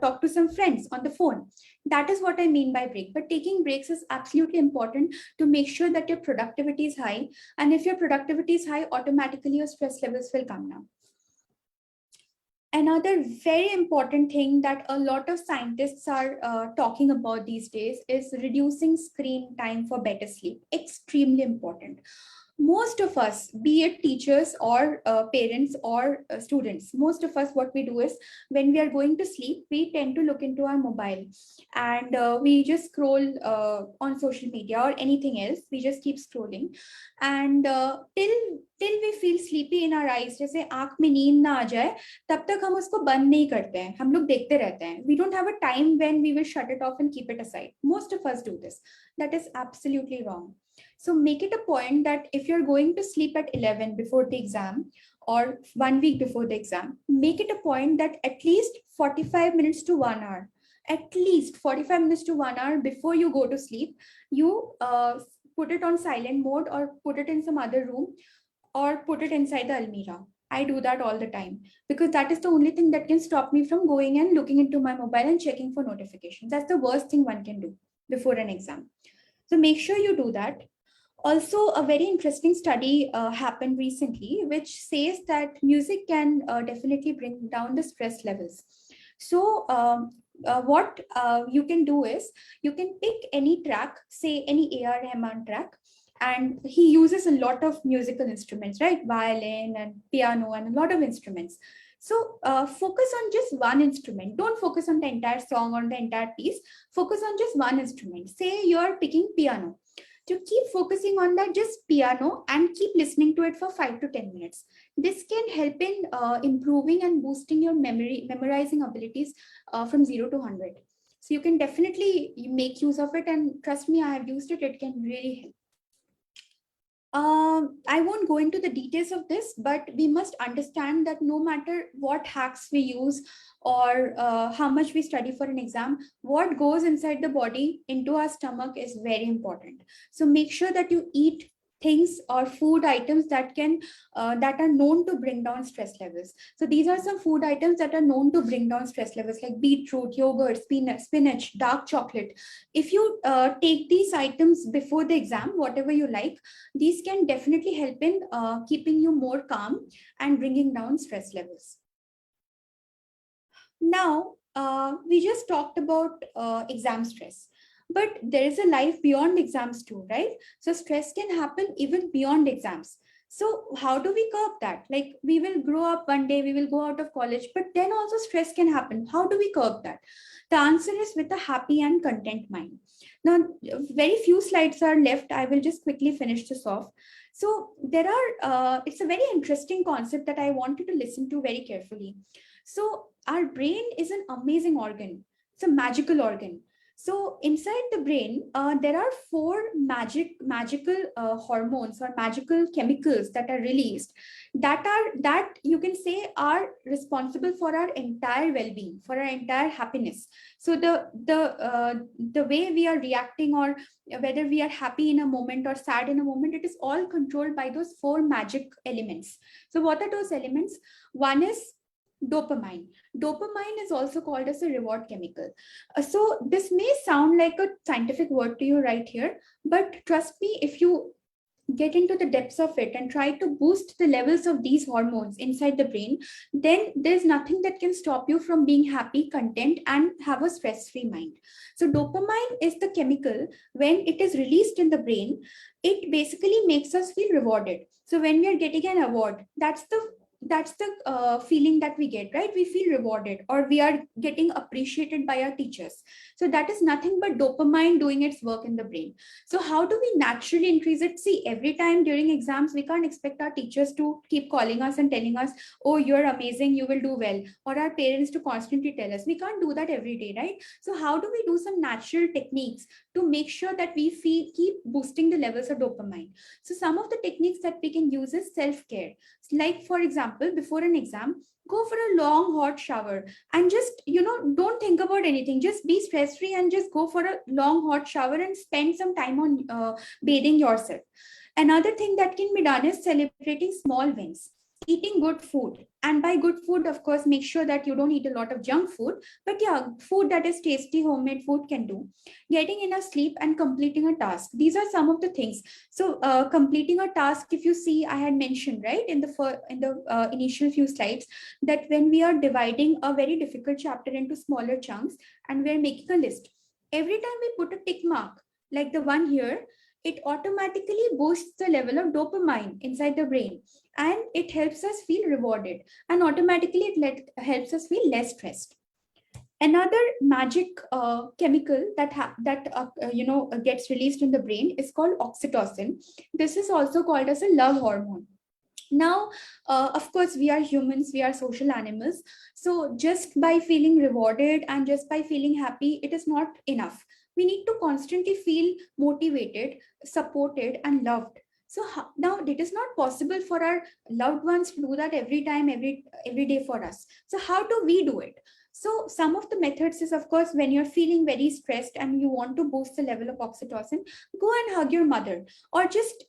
talk to some friends on the phone. That is what I mean by break. But taking breaks is absolutely important to make sure that your productivity is high. And if your productivity is high, automatically your stress levels will come down. Another very important thing that a lot of scientists are talking about these days is reducing screen time for better sleep. Extremely important. Most of us, be it teachers or parents or students, most of us, what we do is when we are going to sleep, we tend to look into our mobile, and we just scroll on social media or anything else. We just keep scrolling, and till we feel sleepy in our eyes, जैसे आँख में नींद ना आ जाए, तब तक हम उसको बंद नहीं करते हैं, हम लोग देखते रहते हैं. We don't have a time when we will shut it off and keep it aside. Most of us do this. That is absolutely wrong. So make it a point that if you're going to sleep at 11 before the exam or 1 week before the exam, make it a point that at least 45 minutes to 1 hour. At least 45 minutes to 1 hour before you go to sleep, you put it on silent mode or put it in some other room or put it inside the almirah. I do that all the time because that is the only thing that can stop me from going and looking into my mobile and checking for notifications. That's the worst thing one can do before an exam. So make sure you do that. Also, a very interesting study happened recently, which says that music can definitely bring down the stress levels. So, what you can do is you can pick any track, say any A.R. Rahman track, and he uses a lot of musical instruments, right? Violin and piano and a lot of instruments. So focus on just one instrument. Don't focus on the entire song or the entire piece. Focus on just one instrument. Say you're picking piano. To keep focusing on that just piano and keep listening to it for 5 to 10 minutes. This can help in improving and boosting your memorizing abilities from 0 to 100. So you can definitely make use of it, and trust me, I have used it. It can really help. I won't go into the details of this, but we must understand that no matter what hacks we use or how much we study for an exam, what goes inside the body into our stomach is very important. So make sure that you eat things or food items that are known to bring down stress levels. So these are some food items that are known to bring down stress levels, like beetroot, yogurt, spinach, dark chocolate. If you take these items before the exam, whatever you like, these can definitely help in keeping you more calm and bringing down stress levels. Now, we just talked about exam stress. But there is a life beyond exams too, right? So stress can happen even beyond exams. So how do we curb that? Like, we will grow up one day, we will go out of college, but then also stress can happen. How do we curb that? The answer is with a happy and content mind. Now, very few slides are left. I will just quickly finish this off. So there are, it's a very interesting concept that I want you to listen to very carefully. So our brain is an amazing organ. It's a magical organ. So inside the brain, there are four magical hormones or magical chemicals that are released that you can say are responsible for our entire well-being, for our entire happiness. So the way we are reacting, or whether we are happy in a moment or sad in a moment, it is all controlled by those four magic elements. So what are those elements? One is dopamine. Dopamine is also called as a reward chemical. So this may sound like a scientific word to you right here, but trust me, if you get into the depths of it and try to boost the levels of these hormones inside the brain, then there's nothing that can stop you from being happy, content, and have a stress-free mind. So dopamine is the chemical. When it is released in the brain, it basically makes us feel rewarded. So when we are getting an award, that's the feeling that we get, right? We feel rewarded, or we are getting appreciated by our teachers. So that is nothing but dopamine doing its work in the brain. So how do we naturally increase it? See, every time during exams, we can't expect our teachers to keep calling us and telling us, oh, you're amazing, you will do well, or our parents to constantly tell us. We can't do that every day, right? So how do we do some natural techniques to make sure that we keep boosting the levels of dopamine? So some of the techniques that we can use is self-care. Like, for example, before an exam, go for a long hot shower and just, don't think about anything. Just be stress free and just go for a long hot shower and spend some time on bathing yourself. Another thing that can be done is celebrating small wins, eating good food. And by good food, of course, make sure that you don't eat a lot of junk food, but yeah, food that is tasty, homemade food can do. Getting enough sleep and completing a task. These are some of the things. So completing a task, if you see, I had mentioned, right, in the initial few slides, that when we are dividing a very difficult chapter into smaller chunks and we're making a list, every time we put a tick mark, like the one here, it automatically boosts the level of dopamine inside the brain, and it helps us feel rewarded, and automatically it helps us feel less stressed. Another magic chemical that gets released in the brain is called oxytocin. This is also called as a love hormone. Now, of course, we are humans, we are social animals. So just by feeling rewarded and just by feeling happy, it is not enough. We need to constantly feel motivated, supported, and loved. So now it is not possible for our loved ones to do that every time, every day for us. So how do we do it? So some of the methods is, of course, when you're feeling very stressed and you want to boost the level of oxytocin, go and hug your mother, or just,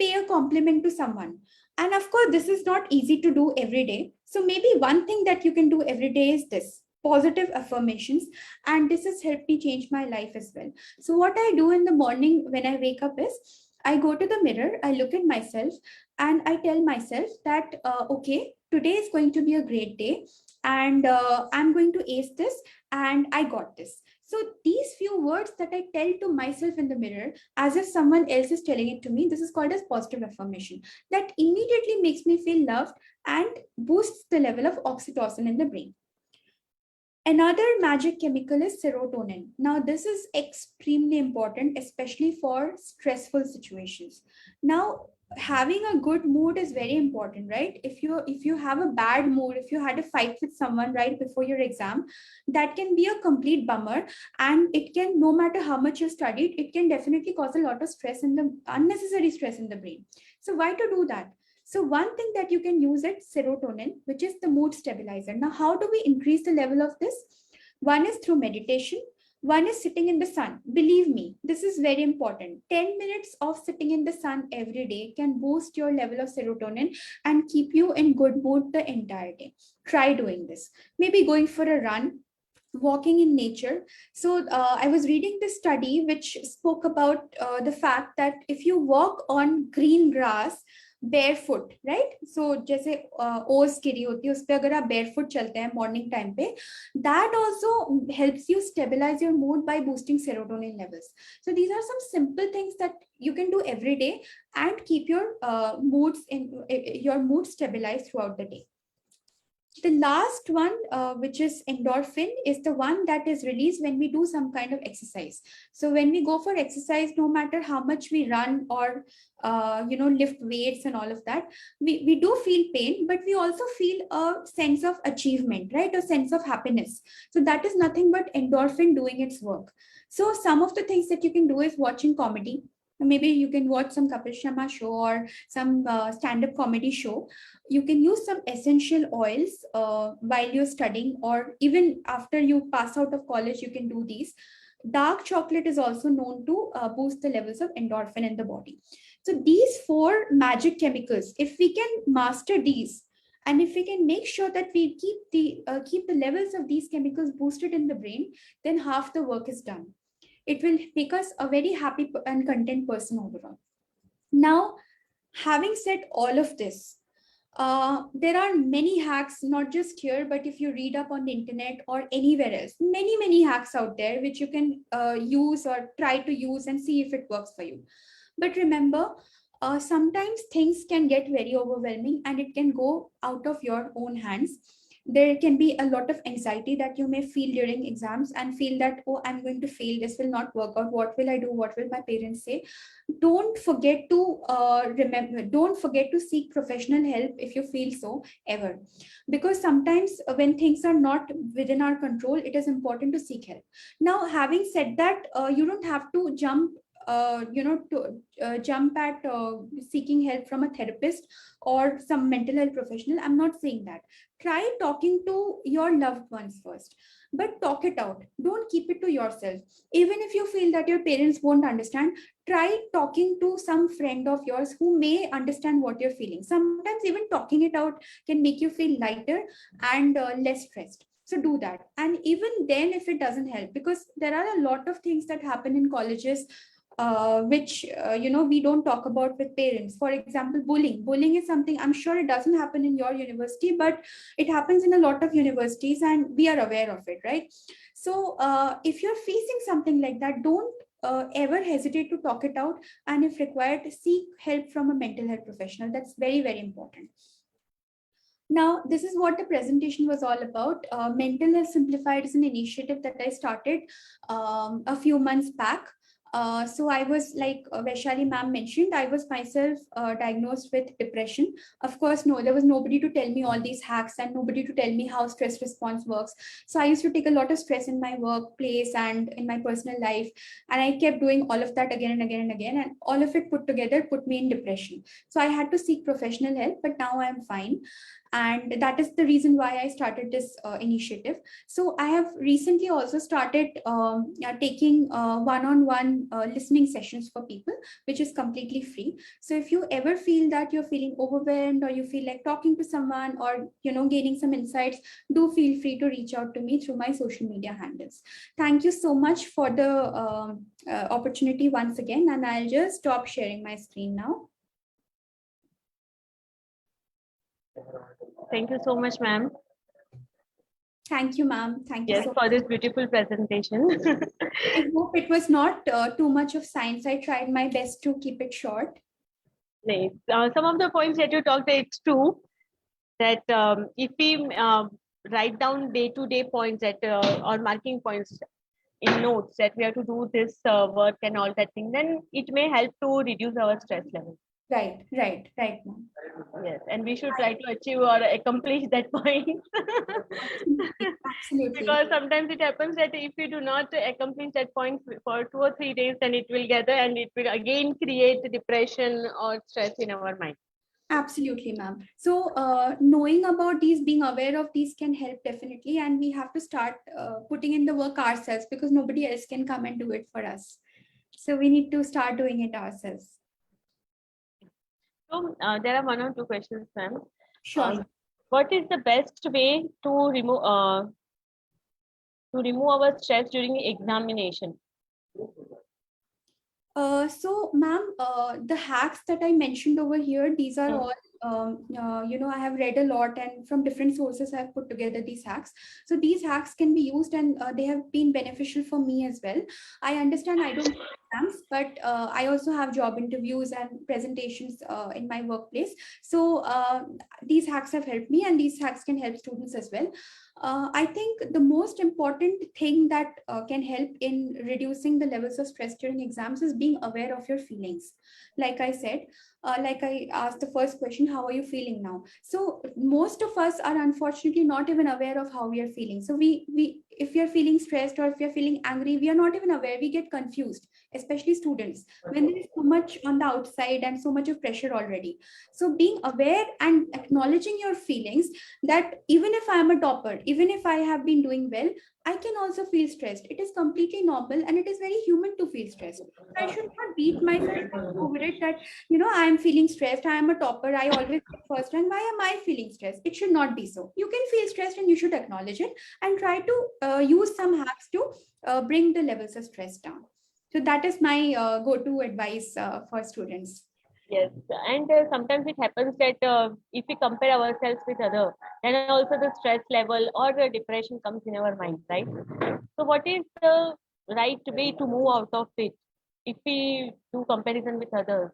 pay a compliment to someone. And of course, this is not easy to do every day. So maybe one thing that you can do every day is this: positive affirmations. And this has helped me change my life as well. So what I do in the morning when I wake up is, I go to the mirror, I look at myself, and I tell myself that, okay, today is going to be a great day, and I'm going to ace this, and I got this. So these few words that I tell to myself in the mirror, as if someone else is telling it to me, this is called as positive affirmation. That immediately makes me feel loved and boosts the level of oxytocin in the brain. Another magic chemical is serotonin. Now, this is extremely important, especially for stressful situations. Now, having a good mood is very important, right? If you have a bad mood, if you had a fight with someone right before your exam, that can be a complete bummer, and it can, no matter how much you studied, it can definitely cause a lot of stress in the unnecessary stress in the brain. So why to do that? So one thing that you can use is serotonin, which is the mood stabilizer. Now, how do we increase the level of this? One is through meditation. One is sitting in the sun. Believe me, this is very important. 10 minutes of sitting in the sun every day can boost your level of serotonin and keep you in good mood the entire day. Try doing this. Maybe going for a run, walking in nature. So I was reading this study which spoke about the fact that if you walk on green grass barefoot, right? So जैसे ओस गिरी होती है उस पे अगर आप barefoot चलते हैं morning time पे, that also helps you stabilize your mood by boosting serotonin levels. So these are some simple things that you can do every day and keep your your mood stabilized throughout the day. The last one, which is endorphin, is the one that is released when we do some kind of exercise. So when we go for exercise, no matter how much we run or lift weights and all of that, we do feel pain, but we also feel a sense of achievement, right? A sense of happiness. So that is nothing but endorphin doing its work. So some of the things that you can do is watching comedy. Maybe you can watch some Kapil Sharma show or some stand-up comedy show. You can use some essential oils while you're studying, or even after you pass out of college, you can do these. Dark chocolate is also known to boost the levels of endorphin in the body. So these 4 magic chemicals, if we can master these, and if we can make sure that we keep the levels of these chemicals boosted in the brain, then half the work is done. It will make us a very happy and content person overall. Now, having said all of this, there are many hacks, not just here, but if you read up on the internet or anywhere else, many hacks out there which you can use or try to use and see if it works for you. But remember, sometimes things can get very overwhelming and it can go out of your own hands. There can be a lot of anxiety that you may feel during exams and feel that, oh, I'm going to fail, this will not work out, what will I do, what will my parents say? Don't forget to don't forget to seek professional help if you feel so, ever. Because sometimes when things are not within our control, it is important to seek help. Now, having said that, you don't have to jump jump at seeking help from a therapist or some mental health professional. I'm not saying that. Try talking to your loved ones first, but talk it out. Don't keep it to yourself. Even if you feel that your parents won't understand, try talking to some friend of yours who may understand what you're feeling. Sometimes even talking it out can make you feel lighter and less stressed. So do that. And even then, if it doesn't help, because there are a lot of things that happen in colleges which we don't talk about with parents. For example, bullying is something, I'm sure it doesn't happen in your university, but it happens in a lot of universities and we are aware of it, right? So if you're facing something like that, don't ever hesitate to talk it out, and if required, seek help from a mental health professional. That's very important. Now, this is what the presentation was all about. Mental Health Simplified is an initiative that I started a few months back. So I was, like Vaishali ma'am mentioned, I was myself diagnosed with depression. Of course, no, there was nobody to tell me all these hacks and nobody to tell me how stress response works. So I used to take a lot of stress in my workplace and in my personal life. And I kept doing all of that again and again and again. And all of it put together put me in depression. So I had to seek professional help, but now I'm fine. And that is the reason why I started this initiative. So I have recently also started taking one-on-one listening sessions for people, which is completely free. So if you ever feel that you're feeling overwhelmed or you feel like talking to someone or gaining some insights, do feel free to reach out to me through my social media handles. Thank you so much for the opportunity once again, and I'll just stop sharing my screen now. Thank you so much, ma'am. Thank you, ma'am. Thank you Yes, so for much. this beautiful presentation. I hope it was not too much of science. I tried my best to keep it short. Nice. Some of the points that you talked, it's true that if we write down day-to-day points that or marking points in notes that we have to do this work and all that thing, then it may help to reduce our stress level. Right, ma'am. Yes, and we should try to achieve or accomplish that point. Absolutely. Because sometimes it happens that if you do not accomplish that point for 2 or 3 days, then it will gather and it will again create depression or stress in our mind. Absolutely, ma'am. So knowing about these, being aware of these can help definitely. And we have to start putting in the work ourselves because nobody else can come and do it for us. So we need to start doing it ourselves. So there are 1 or 2 questions, ma'am. Sure. What is the best way to remove our stress during examination? So, ma'am, the hacks that I mentioned over here, these are all, I have read a lot and from different sources I've put together these hacks. So these hacks can be used and they have been beneficial for me as well. I understand I don't take exams, but I also have job interviews and presentations in my workplace. So these hacks have helped me and these hacks can help students as well. I think the most important thing that can help in reducing the levels of stress during exams is being aware of your feelings. Like I said, like I asked the first question, how are you feeling now? So most of us are unfortunately not even aware of how we are feeling. So if you're feeling stressed or if you're feeling angry, we are not even aware. We get confused, especially students, when there is so much on the outside and so much of pressure already. So being aware and acknowledging your feelings, that even if I am a topper, even if I have been doing well, I can also feel stressed. It is completely normal and it is very human to feel stressed. I should not beat myself over it that, I am feeling stressed. I am a topper. I always get first rank. Why am I feeling stressed? It should not be so. You can feel stressed and you should acknowledge it and try to use some hacks to bring the levels of stress down. So that is my go-to advice for students. Yes, and sometimes it happens that if we compare ourselves with other, then also the stress level or the depression comes in our mind, right? So what is the right way to move out of it if we do comparison with others?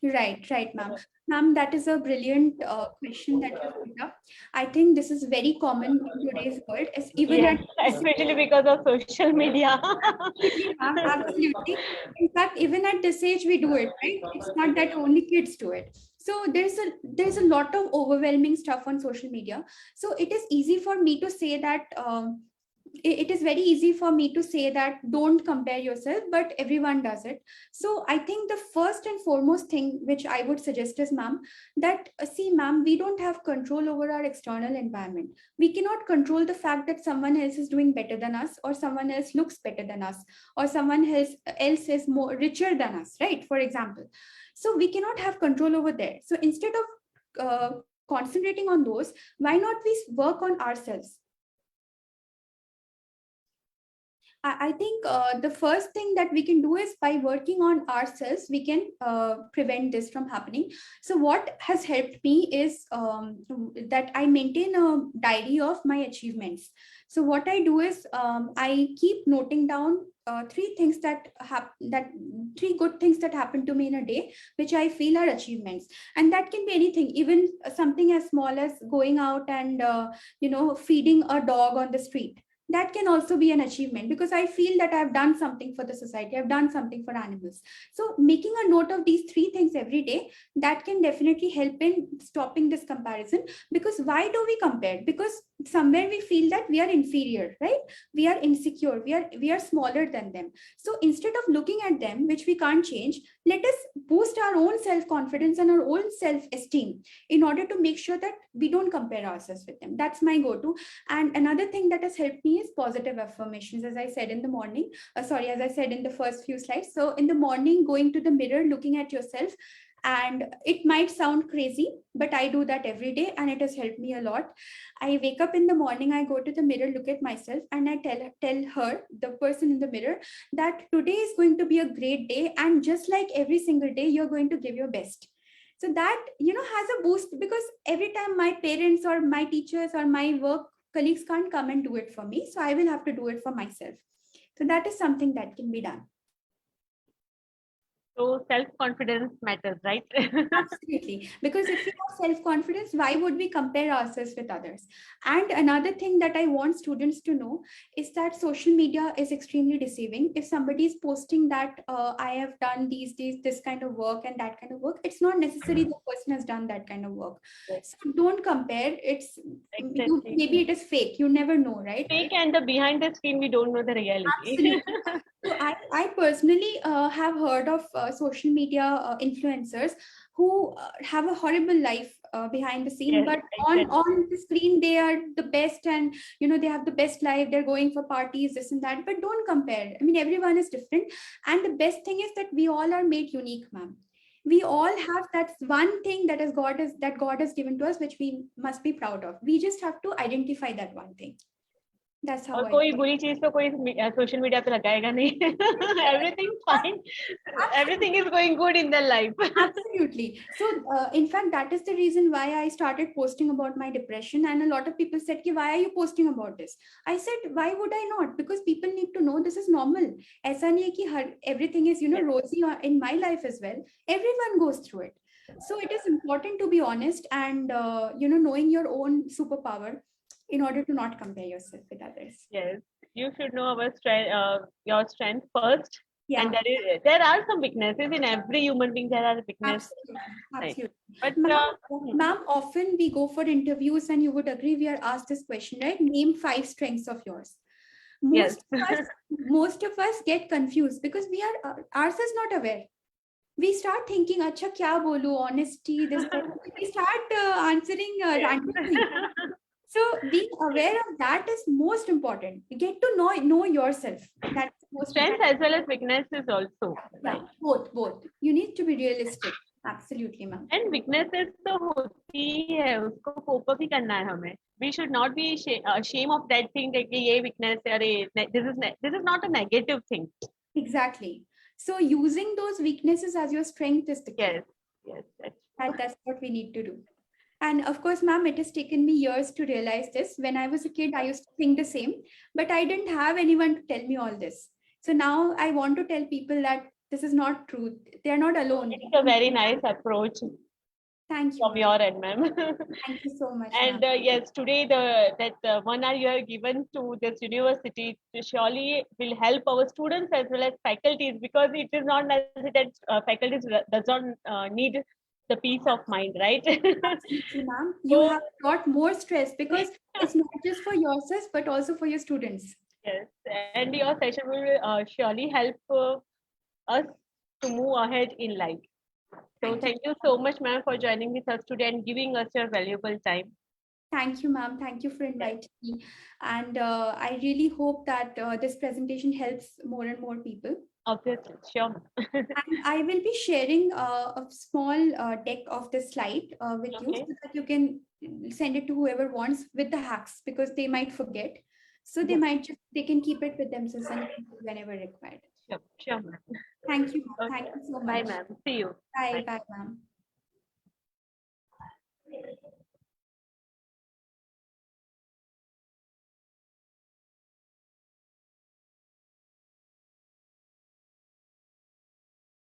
Right, ma'am. Ma'am, that is a brilliant question that you put up. I think this is very common in today's world, as even Yes, at especially because of social media. absolutely, ma'am, absolutely. In fact, even at this age, we do it, right? It's not that only kids do it. So there's a lot of overwhelming stuff on social media. So it is easy for me to say that it is very easy for me to say that don't compare yourself, but everyone does it. So I think the first and foremost thing which I would suggest is, ma'am, that see, ma'am, we don't have control over our external environment. We cannot control the fact that someone else is doing better than us, or someone else looks better than us, or someone else is more richer than us, right? For example. So we cannot have control over there. So instead of concentrating on those, why not we work on ourselves? I think the first thing that we can do is by working on ourselves, we can prevent this from happening. So what has helped me is that I maintain a diary of my achievements. So what I do is I keep noting down three good things that happen to me in a day, which I feel are achievements. And that can be anything, even something as small as going out and, feeding a dog on the street. that can also be an achievement, because I feel that I've done something for the society, I've done something for animals. So making a note of these three things every day, that can definitely help in stopping this comparison. Because why do we compare? Because somewhere we feel that we are inferior, right? We are insecure, we are smaller than them. So instead of looking at them, which we can't change, let us boost our own self-confidence and our own self-esteem in order to make sure that we don't compare ourselves with them. That's my go-to. And another thing that has helped me is positive affirmations, as I said in the morning. As I said in the first few slides. So in the morning, going to the mirror, looking at yourself, and it might sound crazy, but I do that every day and it has helped me a lot. I wake up in the morning, I go to the mirror, look at myself, and I tell her, the person in the mirror, that today is going to be a great day, and just like every single day, you're going to give your best. So that, has a boost, because every time my parents or my teachers or my work colleagues can't come and do it for me, so I will have to do it for myself. So that is something that can be done. So self-confidence matters, right? Absolutely. Because if we have self-confidence, why would we compare ourselves with others? And another thing that I want students to know is that social media is extremely deceiving. If somebody is posting that I have done these days this kind of work and that kind of work, it's not necessary the person has done that kind of work. Yes. So don't compare. Exactly. Maybe it is fake. You never know, right? Fake, and the behind the screen, we don't know the reality. Absolutely. So I personally have heard of social media influencers who have a horrible life behind the scene, Yes, but exactly. on the screen they are the best, and they have the best life. They're going for parties, this and that. But don't compare. I mean, everyone is different, and the best thing is that we all are made unique, ma'am. We all have that one thing that God has given to us, which we must be proud of. We just have to identify that one thing. That's how और I कोई feel. बुरी चीज तो कोई social media पे लगाएगा नहीं. Everything fine. Everything is going good in their life. Absolutely. So, in fact, that is the reason why I started posting about my depression. And a lot of people said, why are you posting about this? I said, why would I not? Because people need to know this is normal. ऐसा नहीं है कि everything is, rosy in my life as well. Everyone goes through it. So it is important to be honest and, knowing your own superpower in order to not compare yourself with others. Yes, you should know your strength first. Yeah. And there are some weaknesses in every human being. There are weaknesses. Absolutely. But Ma'am, often we go for interviews and you would agree we are asked this question, right? Name 5 strengths of yours. yes. Most of us get confused because we are ours is not aware. We start thinking, "Acha kya bolu? Honesty, this that." We start answering random things. So being aware of that is most important. You get to know yourself. That's most Strength important. as well as weaknesses also. Yeah, both. You need to be realistic. Absolutely, ma'am. And weaknesses तो होती है, उसको cope up ही करना है हमें. We should not be ashamed of that thing that ये weakness है, अरे this is not a negative thing. Exactly. So using those weaknesses as your strength is the key. Yes. That's what we need to do. And of course, ma'am, it has taken me years to realize this. When I was a kid, I used to think the same, but I didn't have anyone to tell me all this. So now I want to tell people that this is not true. They're not alone. It's a very nice approach. Thank you. From your end, ma'am. Thank you so much. And yes, today that 1 hour you have given to this university surely will help our students as well as faculties, because it is not necessary that faculties does not need the peace of mind, right? Absolutely, ma'am. You have got more stress because it's not just for yourself but also for your students. Yes, and your session will surely help us to move ahead in life. So thank you so much, ma'am, for joining with us today and giving us your valuable time. Thank you, ma'am. Thank you for inviting me. And I really hope that this presentation helps more and more people. Obviously, sure. And I will be sharing a small deck of the slide with you so that you can send it to whoever wants with the hacks, because they might forget. So they can keep it with themselves and whenever required. Sure, ma'am. Thank you. Thank you so much. Bye, ma'am. See you. Bye, ma'am.